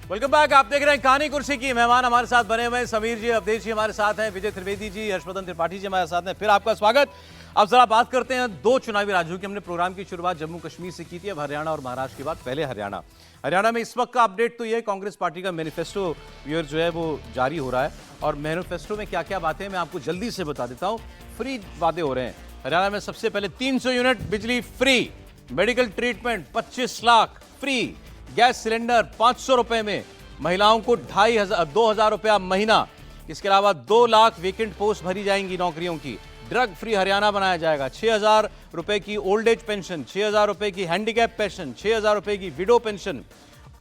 Welcome back. आप देख रहे हैं कहानी कुर्सी की। मेहमान हमारे साथ बने हुए हैं समीर जी, अवधेश जी हमारे साथ हैं, विजय त्रिवेदी जी, हर्षवर्धन त्रिपाठी जी हमारे साथ हैं। फिर आपका स्वागत। अब जरा बात करते हैं दो चुनावी राज्यों की। हमने प्रोग्राम की शुरुआत जम्मू कश्मीर से की थी, अब हरियाणा और महाराष्ट्र की बात। पहले हरियाणा में इस वक्त का अपडेट तो ये है, कांग्रेस पार्टी का मैनिफेस्टो जो है वो जारी हो रहा है और मैनिफेस्टो में क्या क्या बातें मैं आपको जल्दी से बता देता हूँ। फ्री वादे हो रहे हैं हरियाणा में। सबसे पहले 300 यूनिट बिजली free, medical treatment 25 lakh free, gas cylinder 500 रुपए में, महिलाओं को 2,500 रुपया महीना। इसके अलावा 2 लाख वेकेंट पोस्ट भरी जाएंगी नौकरियों की। ड्रग फ्री हरियाणा बनाया जाएगा। 6,000 रुपए की ओल्ड एज पेंशन, 6,000 रुपए की हैंडीकैप पेंशन, 6,000 रुपए की window pension.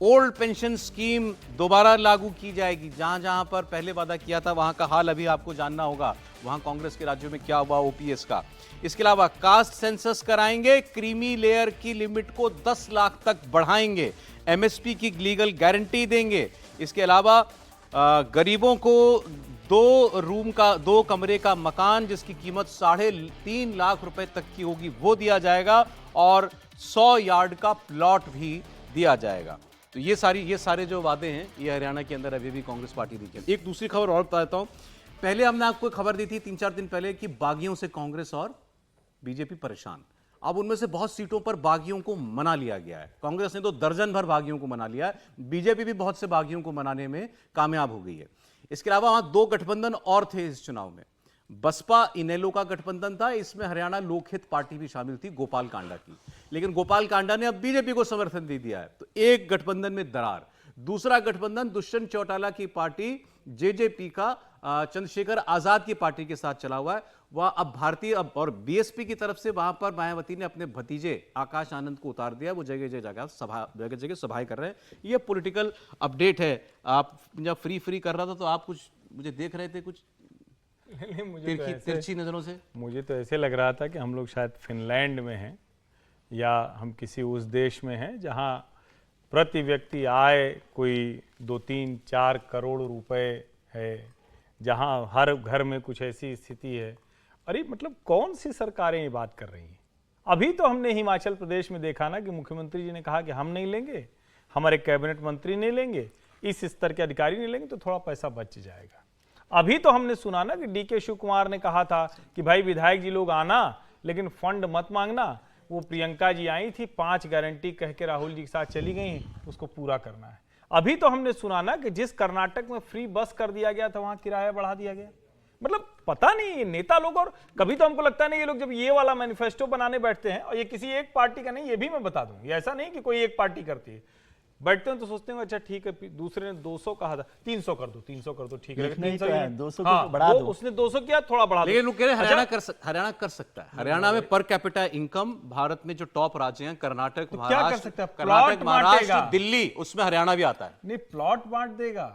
Old pension scheme दोबारा लागू की जाएगी। जहां जहां पर पहले वादा किया था वहां का हाल अभी आपको जानना होगा, वहां कांग्रेस के राज्यों में क्या हुआ ओपीएस का। इसके अलावा कास्ट सेंसस कराएंगे, क्रीमी लेयर की लिमिट को 10 लाख तक बढ़ाएंगे, एमएसपी की लीगल गारंटी देंगे। इसके अलावा गरीबों को 2 कमरे का मकान जिसकी कीमत 3.5 लाख रुपए तक की होगी वो दिया जाएगा और 100 यार्ड का प्लॉट भी दिया जाएगा। तो ये सारे जो वादे हैं ये हरियाणा के अंदर अभी भी कांग्रेस पार्टी दी है। एक दूसरी खबर और बता देता हूं। पहले हमने आपको खबर दी थी 3-4 दिन पहले कि बागियों से कांग्रेस और बीजेपी परेशान। अब उनमें से बहुत सीटों पर बागियों को मना लिया गया है। कांग्रेस ने तो दर्जन भर बागियों को मना लिया है, बीजेपी भी बहुत से बागियों को मनाने में कामयाब हो गई है। इसके अलावा वहां 2 गठबंधन और थे इस चुनाव में। बसपा इनेलो का गठबंधन था, इसमें हरियाणा लोकहित पार्टी भी शामिल थी गोपाल कांडा की, लेकिन गोपाल कांडा ने अब बीजेपी को समर्थन दे दिया है। तो एक गठबंधन में दरार। दूसरा गठबंधन दुष्यंत चौटाला की पार्टी जेजेपी का चंद्रशेखर आजाद की पार्टी के साथ चला हुआ है। वह अब भारतीय और बीएसपी की तरफ से वहां पर मायावती ने अपने भतीजे आकाश आनंद को उतार दिया। वो जगह जगह सभाएं कर रहे हैं। ये पॉलिटिकल अपडेट है। आप जब फ्री कर रहा था तो आप कुछ मुझे देख रहे थे कुछ तिरछी नजरों से। मुझे तो ऐसे लग रहा था कि हम लोग शायद फिनलैंड में हैं या हम किसी उस देश में हैं जहां प्रति व्यक्ति आय कोई 2-3-4 करोड़ रुपए है, जहां हर घर में कुछ ऐसी स्थिति है। अरे मतलब कौन सी सरकारें ये बात कर रही हैं? अभी तो हमने हिमाचल प्रदेश में देखा ना कि मुख्यमंत्री जी ने कहा कि हम नहीं लेंगे, हमारे कैबिनेट मंत्री नहीं लेंगे, इस स्तर के अधिकारी नहीं लेंगे, तो थोड़ा पैसा बच जाएगा। अभी तो हमने सुना ना कि डीके शिव कुमार ने कहा था कि भाई विधायक जी लोग आना लेकिन फंड मत मांगना। वो प्रियंका जी आई थी, 5 गारंटी कह के राहुल जी के साथ चली गई, उसको पूरा करना है। अभी तो हमने सुना ना कि जिस कर्नाटक में फ्री बस कर दिया गया था वहां किराया बढ़ा दिया गया। मतलब पता नहीं ये नेता लोग, और कभी तो हमको लगता नहीं ये लोग जब ये वाला मैनिफेस्टो बनाने बैठते हैं, और ये किसी एक पार्टी का नहीं, ये भी मैं बता दूं, ये ऐसा नहीं कि कोई एक पार्टी करती है। बैठते हैं तो सोचते हैं अच्छा ठीक है, दूसरे ने 200 कहा था, 300 कर दो, ठीक है 300 200 को बढ़ा दो। उसने 200 किया, थोड़ा बढ़ा दो। लेकिन लोग कह रहे हैं हरियाणा कर सकता है। हरियाणा में पर कैपिटा इनकम भारत में जो टॉप राज्य हैं कर्नाटक, महाराष्ट्र, दिल्ली, उसमें हरियाणा भी आता है। नहीं, प्लॉट बांट देगा,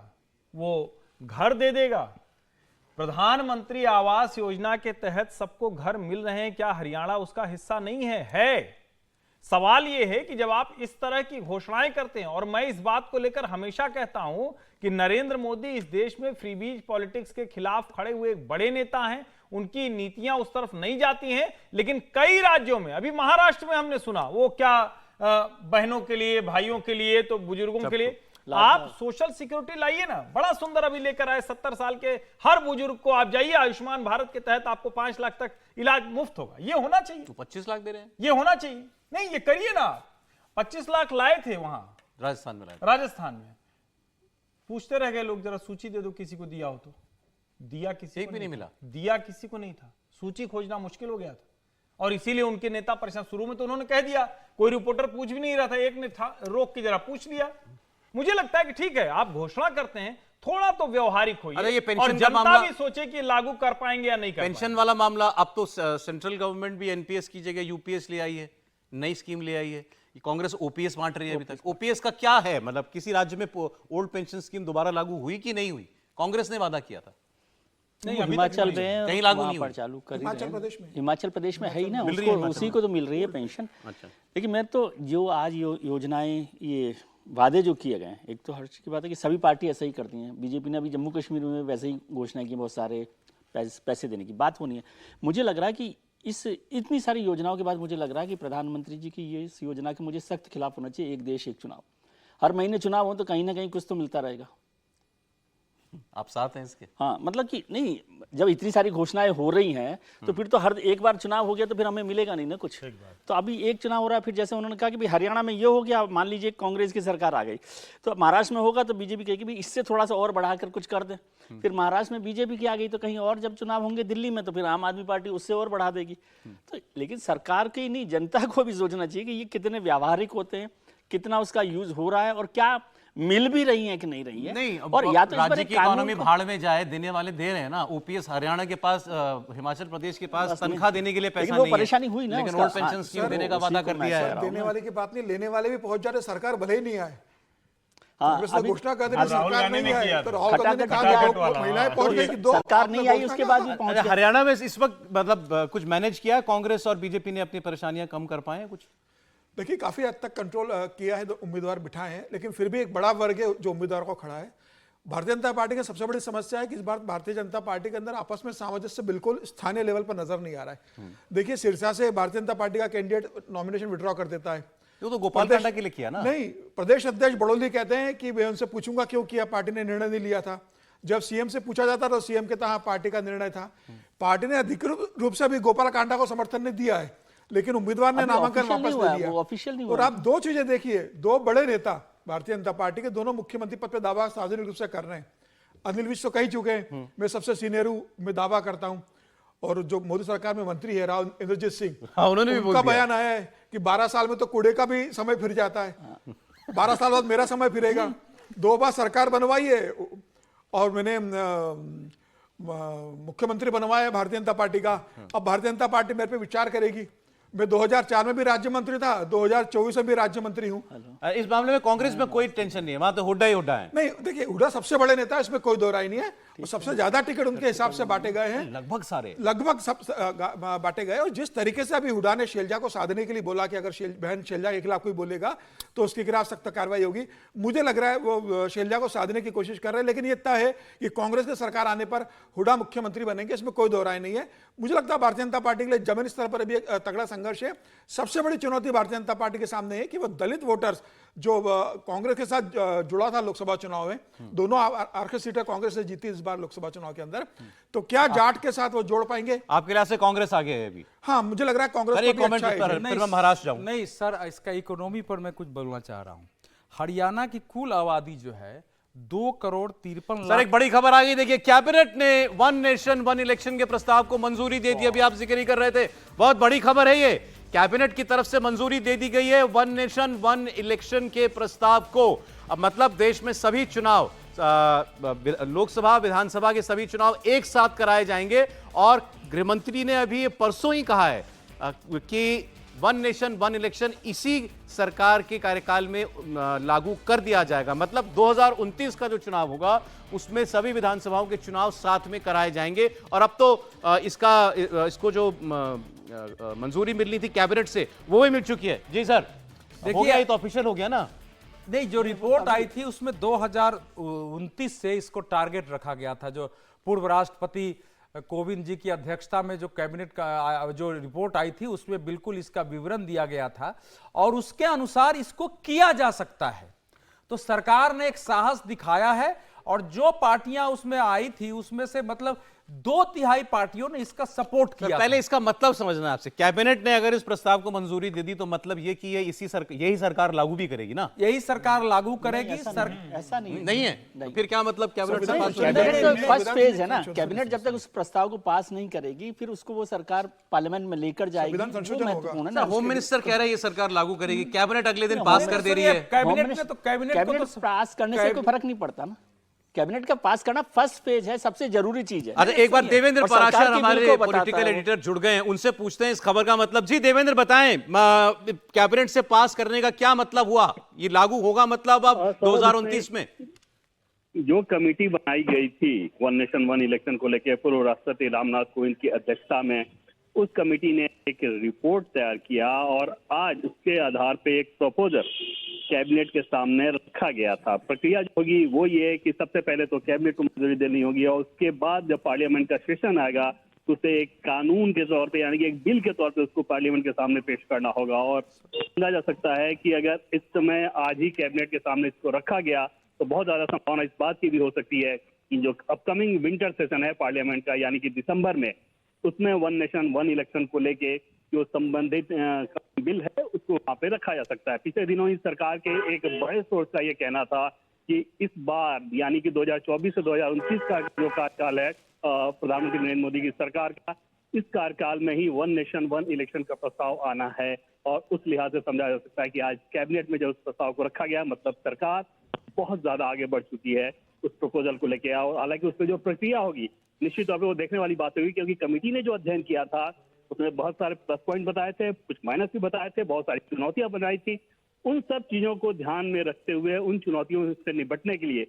वो घर दे देगा। प्रधानमंत्री आवास योजना के तहत सबको घर मिल रहे हैं, क्या हरियाणा उसका हिस्सा नहीं है? सवाल यह है कि जब आप इस तरह की घोषणाएं करते हैं, और मैं इस बात को लेकर हमेशा कहता हूं कि नरेंद्र मोदी इस देश में फ्रीबीज पॉलिटिक्स के खिलाफ खड़े हुए एक बड़े नेता हैं, उनकी नीतियां उस तरफ नहीं जाती हैं। लेकिन कई राज्यों में, अभी महाराष्ट्र में हमने सुना वो क्या बहनों के लिए, भाइयों के लिए, तो बुजुर्गों के लिए आप सोशल सिक्योरिटी लाइए ना। बड़ा सुंदर अभी लेकर आए, 70 साल के हर बुजुर्ग को आप जाइए, आयुष्मान भारत के तहत आपको 5 लाख तक इलाज मुफ्त होगा। ये होना चाहिए। तो 25 लाख दे रहे हैं, ये होना चाहिए। नहीं, ये करिए ना। 25 लाख लाए थे वहां राजस्थान में, पूछते रह गए लोग, जरा सूची दे दो किसी को दिया हो तो। दिया किसी को भी नहीं मिला, दिया किसी को नहीं था। सूची खोजना मुश्किल हो गया था, और इसीलिए उनके नेता परेशान। शुरू में तो उन्होंने कह दिया, कोई रिपोर्टर पूछ भी नहीं रहा था, एक ने रोक के जरा पूछ लिया। मुझे लगता है कि ठीक है, आप घोषणा करते हैं, थोड़ा तो व्यवहारिक होइए, और जनता भी सोचे कि लागू कर पाएंगे या नहीं कर पाएंगे। पेंशन वाला मामला, अब तो सेंट्रल गवर्नमेंट भी एनपीएस की जगह यूपीएस ले आई है, नई स्कीम ले आई है। कांग्रेस ओपीएस बांट रही है अभी तक। ओपीएस का क्या है, मतलब किसी राज्य में ओल्ड पेंशन स्कीम दोबारा लागू हुई कि नहीं हुई? कांग्रेस ने वादा किया था। नहीं, हिमाचल में कहीं लागू नहीं हुई। चालू कर हिमाचल प्रदेश में है ही ना, उसको उसी को तो मिल रही है पेंशन। अच्छा, लेकिन मैं तो जो आज योजनाएं, ये वादे जो किए गए, एक तो हर्ष की बात है कि सभी पार्टी ऐसा ही करती हैं। बीजेपी ने अभी जम्मू कश्मीर में वैसे ही घोषणा की, बहुत सारे पैसे देने की बात होनी है। मुझे लग रहा है कि इस इतनी सारी योजनाओं के बाद मुझे लग रहा है कि प्रधानमंत्री जी की ये इस योजना के मुझे सख्त खिलाफ होना चाहिए, एक देश एक चुनाव। हर महीने चुनाव हो तो कहीं ना कहीं कुछ तो मिलता रहेगा। आप साथ हैं इसके? हाँ, मतलब कि नहीं, जब इतनी सारी घोषणाएं हो रही हैं तो फिर तो हर एक बार चुनाव हो गया तो फिर हमें मिलेगा नहीं ना कुछ। तो अभी एक चुनाव हो रहा है, फिर जैसे उन्होंने कहा कि भाई हरियाणा में ये हो गया, मान लीजिए कांग्रेस की सरकार आ गई तो महाराष्ट्र में होगा तो बीजेपी कहेगी भाई इससे थोड़ा सा और बढ़ाकर कुछ कर दे। फिर महाराष्ट्र में बीजेपी की आ गई तो कहीं और जब चुनाव होंगे दिल्ली में तो फिर आम आदमी पार्टी उससे और बढ़ा देगी। तो लेकिन सरकार की नहीं, जनता को भी सोचना चाहिए कि ये कितने व्यावहारिक होते हैं, कितना उसका यूज हो रहा है और क्या मिल भी रही है कि नहीं रही है। नहीं, और या तो इस पर राज्य एक की कानून इकोनॉमी को- भाड़ में जाए, देने वाले दे रहे हैं ना। ओपीएस हरियाणा के पास, हिमाचल प्रदेश के पास तनख्वाह देने के लिए पैसा लेकिन वो नहीं है, परेशानी हुई ना लेकिन उसका। ओल्ड पेंशन हाँ, स्कीम सर, देने का उसी वादा को कर मैं दिया कह है। रहा हूँ। देने वाले की बात नहीं, लेने वाले भी पहुंच जाते, सरकार भले ही नहीं आए। हाँ, कांग्रेस ने अभी घोषणा कर दी, राहुल सरकार गांधी नहीं ने आई, किया तो था। राहुल गांधी ने कहा खटाखट कि वाला, महिलाएं हाँ। पहुंच गई कि दो सरकार आपने नहीं आई घोषणा उसके किया बाद था। भी पहुंच अच्छा, गया। हरियाणा में इस वक्त मतलब कुछ मैनेज किया कांग्रेस और बीजेपी ने, अपनी परेशानियां कम कर पाए हैं कुछ? देखिए काफी हद तक कंट्रोल किया है, तो उम्मीदवार बिठाए हैं, लेकिन फिर भी एक बड़ा वर्ग है जो उम्मीदवार को खड़ा है। भारतीय जनता पार्टी की सबसे बड़ी समस्या है कि इस बार भारतीय जनता पार्टी के अंदर आपस में सामंजस्य बिल्कुल स्थानीय लेवल पर नजर नहीं आ रहा है। देखिए सिरसा से भारतीय जनता पार्टी का कैंडिडेट नॉमिनेशन विड्रॉ कर देता है। वो तो गोपाल प्रदेश- कांडा के लिए किया ना। नहीं, प्रदेश अध्यक्ष बड़ौली कहते हैं कि मैं उनसे पूछूंगा क्यों किया, पार्टी ने निर्णय नहीं लिया था। जब सीएम से पूछा जाता तो सीएम कहता हाँ पार्टी का निर्णय था। पार्टी ने अधिकृत रूप से अभी गोपाल कांडा को समर्थन नहीं दिया है, लेकिन उम्मीदवार ने अभी नामांकन official वापस नहीं हुआ ले है, लिया। वो official नहीं और हुआ आप दो चीजें देखिए, दो बड़े नेता भारतीय जनता पार्टी के दोनों मुख्यमंत्री पद पे दावा सार्वजनिक रूप से कर रहे हैं। अनिल विज तो कह ही चुके हैं मैं सबसे सीनियर हूं, मैं दावा करता हूं। और जो मोदी सरकार में मंत्री है राव इंद्रजीत सिंह, हाँ, उन्होंने भी बोल उनका दिया। बयान आया है कि 12 साल में तो कूड़े का भी समय फिर जाता है, 12 साल बाद मेरा समय फिरेगा। 2 बार सरकार बनवाई है और मैंने मुख्यमंत्री बनवाया है भारतीय जनता पार्टी का। अब भारतीय जनता पार्टी मेरे पे विचार करेगी। मैं 2004 में भी राज्य मंत्री था, 2024 में भी राज्य मंत्री हूं। इस मामले में कांग्रेस में कोई टेंशन नहीं है, वहां तो हुड्डा ही हुड्डा है। नहीं देखिए, हुड्डा सबसे बड़े नेता है, इसमें कोई दो राय नहीं है। और सबसे ज्यादा टिकट उनके हिसाब से बांटे गए हैं, लगभग सारे। लगभग सब बांटे गए। और जिस तरीके से अभी हुड्डा ने शैलजा को साधने के लिए बोला कि अगर बहन शैलजा के खिलाफ कोई बोलेगा तो उसके खिलाफ सख्त कार्रवाई होगी, मुझे लग रहा है वो शैलजा को साधने की कोशिश कर रहे हैं। लेकिन ये तय है कि कांग्रेस की सरकार आने पर हुड्डा मुख्यमंत्री बनेंगे, इसमें कोई दो राय नहीं है। मुझे लगता है भारतीय जनता पार्टी के लिए जमीनी स्तर पर अभी एक तगड़ा संघर्ष है। सबसे बड़ी चुनौती भारतीय जनता पार्टी के सामने है कि वो दलित वोटर्स जो कांग्रेस के साथ जुड़ा था लोकसभा चुनाव में, दोनों आरक्षित सीटें कांग्रेस ने जीती इस बार लोकसभा चुनाव के अंदर, तो क्या जाट के साथ वो जोड़ पाएंगे? आपके लिहाज से कांग्रेस आगे है अभी? हाँ, मुझे लग रहा है कांग्रेस सर, को एक भी कमेंट अच्छा पर है। फिर मैं महाराष्ट्र जाऊं। नहीं सर, इसका इकोनॉमी पर मैं कुछ बोलना चाह रहा हूं। हरियाणा की कुल आबादी जो है 2,53,00,000। सर, एक बड़ी खबर आ गई, देखिए कैबिनेट ने वन नेशन वन इलेक्शन के प्रस्ताव को मंजूरी दे दी। अभी आप जिक्र ही कर रहे थे, बहुत बड़ी खबर है ये। कैबिनेट की तरफ से मंजूरी दे दी गई है वन नेशन वन इलेक्शन के प्रस्ताव को। अब मतलब देश में सभी चुनाव, लोकसभा विधानसभा के सभी चुनाव एक साथ कराए जाएंगे। और गृह मंत्री ने अभी परसों ही कहा है कि वन नेशन वन इलेक्शन इसी सरकार के कार्यकाल में लागू कर दिया जाएगा। मतलब 2029 का जो चुनाव होगा उसमें सभी विधानसभाओं के चुनाव साथ में कराए जाएंगे। और अब तो इसको जो मंजूरी मिलनी थी कैबिनेट से वो भी मिल चुकी है। जी सर, हो गया, ये तो ऑफिशियल हो गया ना? नहीं, जो रिपोर्ट आई थी उसमें 2029 से इसको टारगेट रखा गया था। जो पूर्व राष्ट्रपति कोविंद जी की अध्यक्षता में जो कैबिनेट का जो रिपोर्ट आई थी उसमें बिल्कुल इसका विवरण दिया गया था और उसके अनुसार इसको किया जा सकता है। तो सरकार ने एक साहस दिखाया है और जो पार्टियां उसमें आई थी उसमें से मतलब 2/3 पार्टियों ने इसका सपोर्ट किया। पहले इसका मतलब समझना आपसे, कैबिनेट ने अगर इस प्रस्ताव को मंजूरी दे दी तो मतलब ये कि ये यही सरकार लागू भी करेगी ना? यही सरकार लागू करेगी। ऐसा नहीं नहीं है तो फिर क्या मतलब कैबिनेट से पास हो कैबिनेट जाएगा? तो फर्स्ट फेज है ना। कैबिनेट जब तक उस प्रस्ताव को पास नहीं करेगी फिर उसको वो सरकार पार्लियामेंट में लेकर जाएगी। संविधान संशोधन वो होगा। महत्वपूर्ण है ना, ना। होम मिनिस्टर कह रहा है ये सरकार लागू करेगी, कैबिनेट अगले दिन पास कर दे रही है। कैबिनेट ने तो कैबिनेट को तो पास करने से कोई फर्क नहीं पड़ता ना। कैबिनेट का पास करना फर्स्ट फेज है, सबसे जरूरी चीज है। अच्छा, एक बार देवेंद्र और सरकार पराशर की हमारे बिल को बताता पॉलिटिकल है वो। एडिटर जुड़ गए हैं, उनसे पूछते हैं इस खबर का मतलब। जी देवेंद्र, बताएं कैबिनेट से पास करने का क्या मतलब हुआ? ये लागू होगा मतलब अब 2029 में? जो कमेटी बनाई गई थी वन नेशन वन इलेक्शन को लेकर पूर्व राष्ट्रपति रामनाथ कोविंद की अध्यक्षता में, उस कमेटी ने एक रिपोर्ट तैयार किया और आज उसके आधार पे एक प्रपोजल कैबिनेट के सामने रखा गया था। प्रक्रिया जो होगी वो ये है कि सबसे पहले तो कैबिनेट को मंजूरी देनी होगी और उसके बाद जब पार्लियामेंट का सेशन आएगा तो उसे एक कानून के तौर पे यानी कि एक बिल के तौर पे उसको पार्लियामेंट के सामने पेश करना होगा। और समझा जा सकता है कि अगर इस समय आज ही कैबिनेट के सामने इसको रखा गया तो बहुत ज्यादा संभावना इस बात की भी हो सकती है कि जो अपकमिंग विंटर सेशन है पार्लियामेंट का, यानी कि दिसंबर में, उसमें वन नेशन वन इलेक्शन को लेके जो संबंधित बिल है उसको वहां पे रखा जा सकता है। पिछले दिनों ही सरकार के एक बड़े सोर्स का ये कहना था कि इस बार यानी कि 2024 से 2029 का जो कार्यकाल है प्रधानमंत्री नरेंद्र मोदी की सरकार का, इस कार्यकाल में ही वन नेशन वन इलेक्शन का प्रस्ताव आना है। और उस लिहाज से समझा जा सकता है कि आज कैबिनेट में जब उस प्रस्ताव को रखा गया, मतलब सरकार बहुत ज्यादा आगे बढ़ चुकी है उस प्रपोजल को लेके। और हालांकि उस पर जो प्रक्रिया होगी निश्चित तौर पर वो देखने वाली बात होगी, क्योंकि कमेटी ने जो अध्ययन किया था उसमें बहुत सारे प्लस पॉइंट बताए थे, कुछ माइनस भी बताए थे, बहुत सारी चुनौतियां बनाई थी। उन सब चीजों को ध्यान में रखते हुए उन चुनौतियों से निपटने के लिए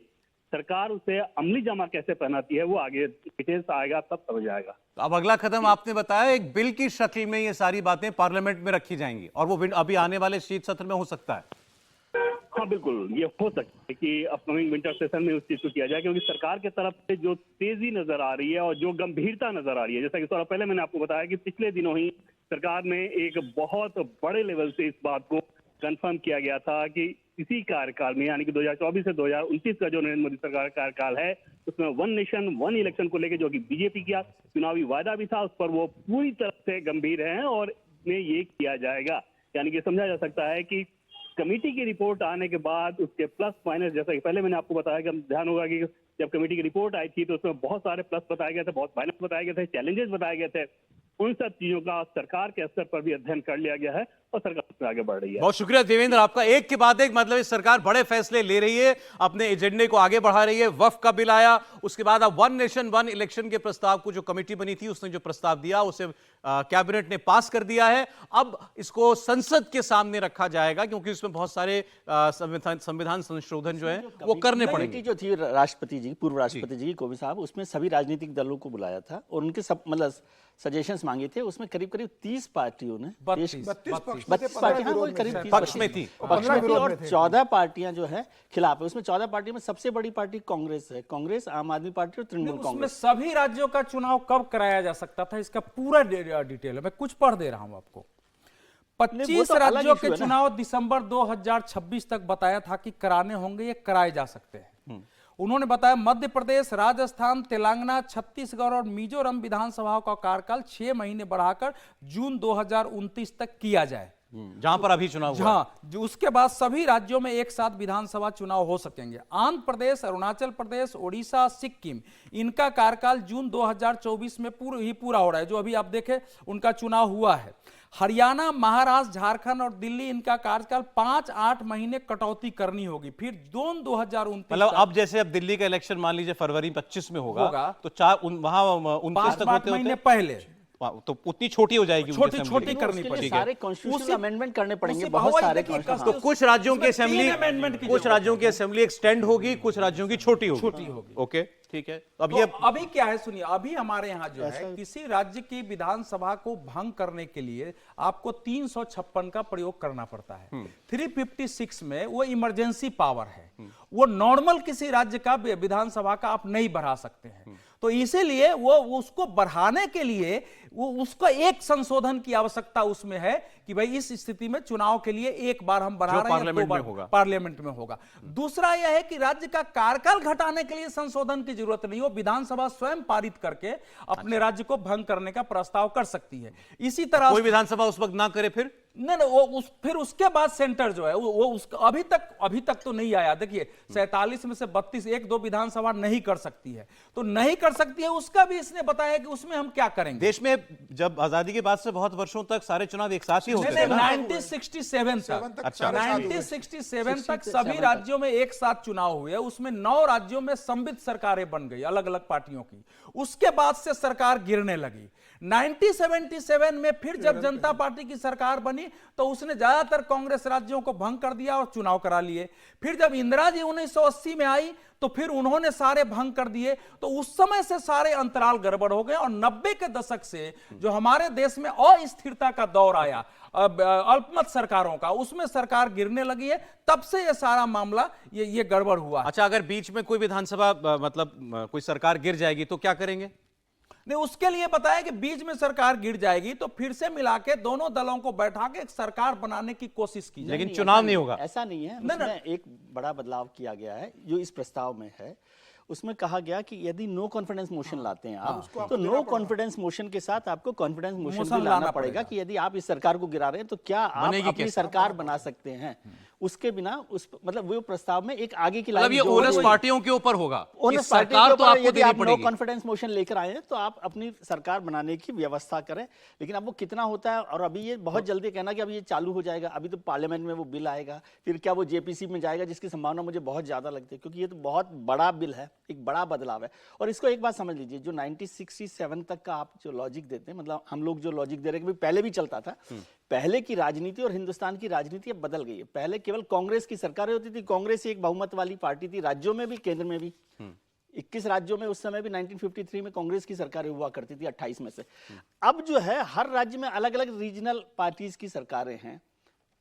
सरकार उसे अमली जामा कैसे पहनाती है वो आगे डिटेल्स आएगा तब समझ आएगा। तो अब अगला कदम आपने बताया एक बिल की शक्ल में ये सारी बातें पार्लियामेंट में रखी जाएंगी और वो अभी आने वाले शीत सत्र में हो सकता है। हाँ बिल्कुल, ये हो सकता है कि अपकमिंग विंटर सेशन में उस चीज को किया जाए, क्योंकि सरकार की तरफ से जो तेजी नजर आ रही है और जो गंभीरता नजर आ रही है, जैसा कि थोड़ा पहले मैंने आपको बताया कि पिछले दिनों ही सरकार में एक बहुत बड़े लेवल से इस बात को कंफर्म किया गया था कि इसी कार्यकाल में यानी कि 2024 से 2029 का जो नरेंद्र मोदी सरकार का कार्यकाल है उसमें वन नेशन वन इलेक्शन को लेकर जो कि बीजेपी का चुनावी वायदा भी था उस पर वो पूरी तरह से गंभीर है और इसमें ये किया जाएगा। यानी कि समझा जा सकता है कि कमेटी की रिपोर्ट आने के बाद उसके प्लस माइनस, जैसा कि पहले मैंने आपको बताया कि ध्यान होगा कि जब कमेटी की रिपोर्ट आई थी तो उसमें बहुत सारे प्लस बताए गए थे, बहुत माइनस बताए गए थे, चैलेंजेस बताए गए थे। उन सब चीजों का सरकार के स्तर पर भी अध्ययन कर लिया गया है और सरकार उसमें आगे बढ़ रही है। बहुत शुक्रिया देवेंद्र आपका। एक के बाद एक मतलब इस सरकार बड़े फैसले ले रही है, अपने एजेंडे को आगे बढ़ा रही है। वक्फ का बिल आया, उसके बाद अब वन नेशन वन इलेक्शन के प्रस्ताव को जो कमेटी बनी थी उसने जो प्रस्ताव दिया उसे कैबिनेट ने पास कर दिया है। अब इसको संसद के सामने रखा जाएगा क्योंकि उसमें बहुत सारे संविधान संशोधन जो है वो करने पड़ेंगे। जो थी राष्ट्रपति जी, पूर्व राष्ट्रपति जी कोविंद साहब, उसमें सभी राजनीतिक दलों को बुलाया था और उनके सब मतलब सजेशंस मांगे थे। उसमें करीब करीब 30 पार्टियों ने 32 32 पार्टियां वो करीब 30 पक्ष में थी और 14 पार्टियां जो है खिलाफ है। उसमें 14 पार्टियों में सबसे बड़ी पार्टी कांग्रेस है, कांग्रेस, आम आदमी पार्टी और तृणमूल उसमें कांग्रेस। सभी राज्यों का चुनाव कब कराया जा सकता था इसका पूरा डिटेल है, मैं कुछ पढ़ दे रहा हूं आपको। 25 राज्यों के चुनाव दिसंबर 2026 तक बताया था कि कराने होंगे, ये कराए जा सकते हैं। उन्होंने बताया मध्य प्रदेश, राजस्थान, तेलंगाना, छत्तीसगढ़ और मिजोरम विधानसभाओं का कार्यकाल 6 महीने बढ़ाकर जून 2029 तक किया जाए, जहां पर अभी चुनाव हुआ। हाँ, जो उसके बाद सभी राज्यों में एक साथ विधानसभा चुनाव हो सकेंगे। आंध्र प्रदेश, अरुणाचल प्रदेश, ओडिशा, सिक्किम, इनका कार्यकाल जून 2024 में पूरा हो रहा है, जो अभी आप देखें उनका चुनाव हुआ है। हरियाणा, महाराष्ट्र, झारखंड और दिल्ली, इनका कार्यकाल 5-8 महीने कटौती करनी होगी। फिर जून 2029 मतलब अब जैसे अब दिल्ली का इलेक्शन मान लीजिए फरवरी 25 में होगा तो वहां 29 तक होते महीने पहले तो उतनी छोटी हो जाएगी, छोटी करनी पड़ेगी। सारे कॉन्स्टिट्यूशनल अमेंडमेंट करने पड़ेंगे, बहुत सारे। तो कुछ राज्यों की असेंबली एक्सटेंड होगी, कुछ राज्यों की छोटी होगी। ओके, ठीक है। अब ये अभी क्या है सुनिए, अभी हमारे यहाँ जो है किसी राज्य की विधानसभा को भंग करने के लिए आपको 356 का प्रयोग करना पड़ता है। 356 में वो इमरजेंसी पावर है, वो नॉर्मल किसी राज्य का विधानसभा का आप नहीं बढ़ा सकते हैं। तो इसीलिए वो उसको बढ़ाने के लिए वो उसका एक संशोधन की आवश्यकता उसमें है कि भाई इस स्थिति में चुनाव के लिए एक बार हम बढ़ा रहे हैं, पार्लियामेंट में होगा। दूसरा यह है कि राज्य का कार्यकाल घटाने के लिए संशोधन की जरूरत नहीं हो, विधानसभा स्वयं पारित करके अपने राज्य को भंग करने का प्रस्ताव कर सकती है। इसी तरह कोई विधानसभा उस वक्त ना करे फिर नहीं, फिर उसके बाद सेंटर जो है वो अभी तक तो नहीं आया। देखिए 47 में से 32 1-2 विधानसभा नहीं कर सकती है, तो नहीं कर सकती है, उसका भी इसने बताया कि उसमें हम क्या करेंगे। देश में जब आजादी के बाद से बहुत वर्षों तक सारे चुनाव एक साथ ही होते थे ना। 1967 तक, अच्छा 1967 तक सभी राज्यों में एक साथ चुनाव हुए, उसमें 9 राज्यों में संविध सरकारें बन गई अलग अलग पार्टियों की। उसके बाद से सरकार गिरने लगी। 1977 में फिर जब जनता पार्टी की सरकार बनी तो उसने ज्यादातर कांग्रेस राज्यों को भंग कर दिया और चुनाव करा लिए। फिर जब इंदिरा जी 1980 में आई तो फिर उन्होंने सारे भंग कर दिए, तो उस समय से सारे अंतराल गड़बड़ हो गए और 90 के दशक से जो हमारे देश में अस्थिरता का दौर आया अल्पमत सरकारों का, उसमें सरकार गिरने लगी है, तब से ये सारा मामला ये गड़बड़ हुआ। अच्छा, अगर बीच में कोई विधानसभा मतलब कोई सरकार गिर जाएगी तो क्या करेंगे? नहीं, उसके लिए बताया कि बीच में सरकार गिर जाएगी तो फिर से मिला के दोनों दलों को बैठा के एक सरकार बनाने की कोशिश की जाए। लेकिन चुनाव नहीं होगा। ऐसा नहीं है, उसमें एक बड़ा बदलाव किया गया है जो इस प्रस्ताव में है। उसमें कहा गया कि यदि नो कॉन्फिडेंस मोशन लाते हैं आप, तो नो कॉन्फिडेंस मोशन के साथ आपको कॉन्फिडेंस मोशन भी लाना पड़ेगा कि यदि आप इस सरकार को गिरा रहे हैं तो क्या आप अपनी सरकार बना सकते हैं। उसके बिना उस मतलब वो प्रस्ताव में एक आगे की मतलब ये ओनस पार्टियों के ऊपर होगा कि सरकार सरकार तो आपको यदि देनी आप नो पड़ेगी। कॉन्फिडेंस मोशन लेकर आए हैं तो आप अपनी सरकार बनाने की व्यवस्था करें। लेकिन अब वो कितना होता है, और अभी ये बहुत जल्दी कहना कि अभी ये चालू हो जाएगा, अभी तो पार्लियामेंट में वो बिल आएगा, फिर क्या वो जेपीसी में जाएगा, जिसकी संभावना मुझे बहुत ज्यादा लगती है, क्योंकि ये तो बहुत बड़ा बिल है, एक बड़ा बदलाव है। और इसको एक बात समझ लीजिए, जो 1967 तक का आप जो लॉजिक देते हैं, मतलब हम लोग जो लॉजिक दे रहे हैं कि पहले भी चलता था, पहले की राजनीति और हिंदुस्तान की राजनीति अब बदल गई है। पहले केवल कांग्रेस की सरकारें होती थी, कांग्रेस एक बहुमत वाली पार्टी थी, राज्यों में भी केंद्र में भी। 21 राज्यों में उस समय भी 1953 में कांग्रेस की सरकारें हुआ करती थी 28 में से। अब जो है हर राज्य में अलग अलग रीजनल पार्टीज की सरकारें हैं,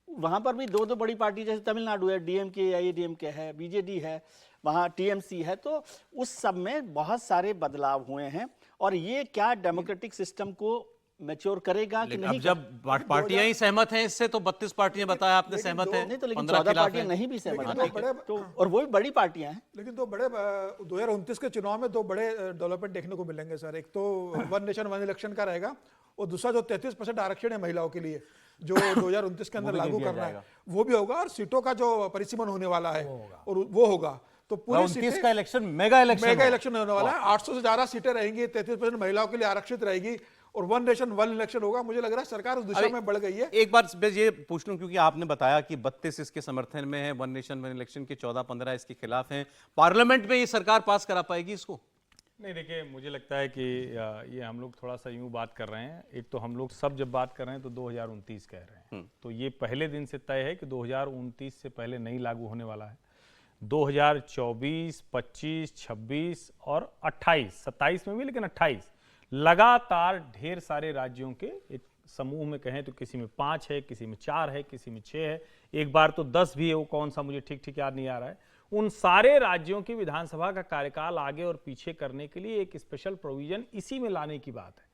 वहां पर भी दो दो बड़ी पार्टी, जैसे तमिलनाडु है डीएमके या एडीएमके है, बीजेडी है, वहां टीएमसी है, तो उस सब में बहुत सारे बदलाव हुए हैं। और ये क्या डेमोक्रेटिक सिस्टम को मैच्योर करेगा कि नहीं? अब जब पार्टियां ही सहमत हैं इससे, तो 32 पार्टियां बताया आपने सहमत है, नहीं तो लेकिन 15 14 खिलाफ पार्टियां है। नहीं भी सहमत लेकिन हैं। दो बड़े- तो और वो भी बड़ी पार्टियां हैं। लेकिन दो बड़े 2029 के चुनाव में दो बड़े डेवलपमेंट देखने को मिलेंगे सर। एक तो वन नेशन वन इलेक्शन का रहेगा, और दूसरा जो 33% आरक्षण है महिलाओं के लिए जो 2029 के अंदर लागू करना है वो भी होगा, और सीटों का जो परिसीमन होने वाला है और वो होगा। तो पूरी 29 का इलेक्शन मेगा इलेक्शन होने वाला है। 800 से ज्यादा सीटें रहेंगी, 33% महिलाओं के लिए आरक्षित रहेगी, और वन नेशन वन इलेक्शन होगा। मुझे लग रहा है सरकार उस दिशा में बढ़ गई है। एक बार मैं ये पूछ लूं, क्योंकि आपने बताया कि 32 इसके समर्थन में है, वन नेशन वन इलेक्शन के 14-15 इसके खिलाफ हैं, पार्लियामेंट में ये सरकार पास करा पाएगी इसको? नहीं, देखिए मुझे लगता है कि ये हम लोग थोड़ा सा यूं बात कर रहे हैं। एक तो हम लोग सब जब बात कर रहे हैं तो 2029 कह रहे हैं, तो ये पहले दिन से तय है कि 2029 से पहले नहीं लागू होने वाला है। 2024, 25, 26 और 28, 27 में भी, लेकिन 28 लगातार ढेर सारे राज्यों के एक समूह में कहें तो किसी में 5 है, किसी में 4 है, किसी में 6 है, एक बार तो 10 भी है, वो कौन सा मुझे ठीक ठीक याद नहीं आ रहा है। उन सारे राज्यों की विधानसभा का कार्यकाल आगे और पीछे करने के लिए एक स्पेशल प्रोविजन इसी में लाने की बात है।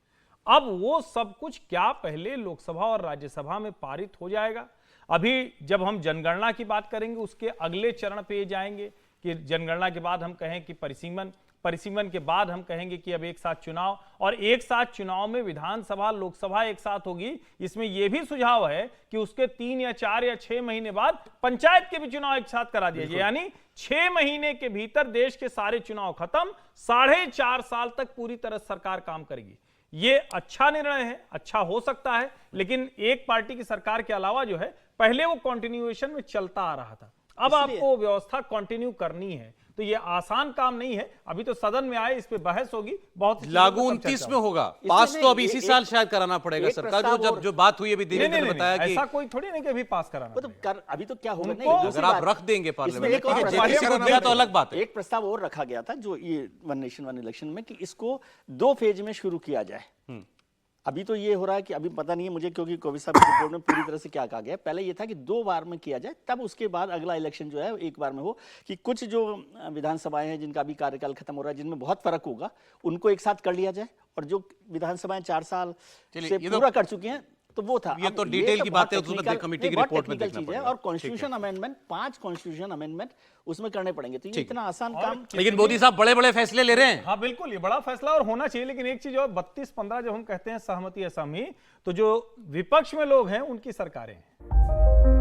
अब वो सब कुछ क्या पहले लोकसभा और राज्यसभा में पारित हो जाएगा? अभी जब हम जनगणना की बात करेंगे उसके अगले चरण पे जाएंगे कि जनगणना के बाद हम कहें कि परिसीमन के बाद हम कहेंगे कि अब एक साथ चुनाव, और एक साथ चुनाव में विधानसभा लोकसभा एक साथ होगी। इसमें यह भी सुझाव है कि उसके 3 या 4 या 6 महीने बाद पंचायत के भी चुनाव एक साथ करा दिया जाए, यानी 6 महीने के भीतर देश के सारे चुनाव खत्म, 4.5 साल तक पूरी तरह सरकार काम करेगी। ये अच्छा निर्णय है, अच्छा हो सकता है, लेकिन एक पार्टी की सरकार के अलावा जो है पहले वो कंटिन्यूएशन में चलता आ रहा था, अब आपको व्यवस्था कंटिन्यू करनी है, तो ये आसान काम नहीं है। अभी तो सदन में आए, इस पे बहस होगी, बहुत लागू 29 में होगा, पास तो अभी इसी साल शायद कराना पड़ेगा सरकार को। जो बात हुई अभी देवेंद्र ने बताया कि ऐसा कोई थोड़ी नहीं कि अभी पास कराना वो तो अभी तो क्या होगा, अगर आप रख देंगे पार्लियामेंट में, इसमें जेपीसी को दिया तो अलग बात है। एक प्रस्ताव और रखा गया था जो ये वन नेशन वन इलेक्शन में, कि इसको 2 फेज में शुरू किया जाए। अभी तो ये हो रहा है कि अभी पता नहीं है मुझे, क्योंकि कोविड साहब की रिपोर्ट में पूरी तरह से क्या कहा गया। पहले ये था कि 2 बार में किया जाए, तब उसके बाद अगला इलेक्शन जो है एक बार में हो, कि कुछ जो विधानसभाएं हैं जिनका अभी कार्यकाल खत्म हो रहा है, जिनमें बहुत फर्क होगा, उनको एक साथ कर लिया जाए, और जो विधानसभाएं 4 साल से पूरा कर चुकी हैं तो वो था। ये तो डिटेल की बात है, उसमें कमेटी की रिपोर्ट में देखना पड़ेगा। और कॉन्स्टिट्यूशन अमेंडमेंट 5 कॉन्स्टिट्यूशन अमेंडमेंट उसमें करने पड़ेंगे, तो ये इतना आसान काम। लेकिन मोदी साहब बड़े बड़े फैसले ले रहे हैं। हाँ बिल्कुल, ये बड़ा फैसला और होना चाहिए, लेकिन एक चीज और, 32-15 जब हम कहते हैं सहमति असहमति, तो जो विपक्ष में लोग हैं उनकी सरकारें हैं।